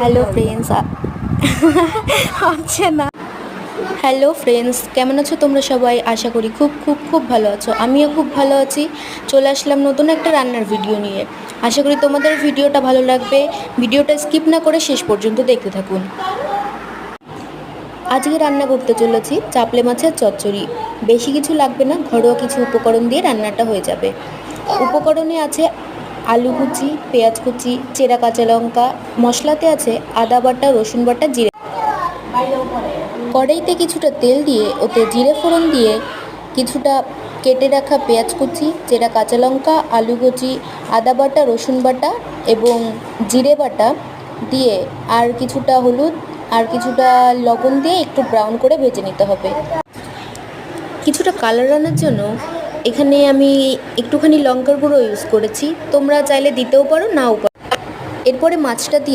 Hello friends হচ্ছে না। Hello friends, কেমন আছো তোমরা সবাই? আশা করি খুব খুব খুব ভালো আছো। আমিও খুব ভালো আছি। চলে আসলাম নতুন একটা রান্নার ভিডিও নিয়ে। আশা করি তোমাদের ভিডিওটা ভালো লাগবে। ভিডিওটা স্কিপ না করে শেষ পর্যন্ত দেখতে থাকুন। আজকে রান্না করতে চলেছি চাপলে মাছের চচ্চড়ি। বেশি কিছু লাগবে না, ঘরোয়া কিছু উপকরণ দিয়ে রান্নাটা হয়ে যাবে। উপকরণে আছে আলু কুচি, পেঁয়াজ কুচি, চেরা কাঁচা লঙ্কা। মশলাতে আছে আদা বাটা, রসুন বাটা, জিরে। কড়াইতে কিছুটা তেল দিয়ে ওতে জিরে ফোড়ন দিয়ে কিছুটা কেটে রাখা পেঁয়াজ কুচি, চেরা কাঁচা লঙ্কা, আলু কুচি, আদা বাটা, রসুন বাটা এবং জিরে বাটা দিয়ে আর কিছুটা হলুদ আর কিছুটা লবণ দিয়ে একটু ব্রাউন করে ভেজে নিতে হবে। কিছুটা কালার আনার জন্য এখানে আমি একটুখানি লঙ্কার গুঁড়ো ইউজ করেছি, তোমরা চাইলে দিতেও পারো নাও পারো। এরপরে মাছটা দিয়ে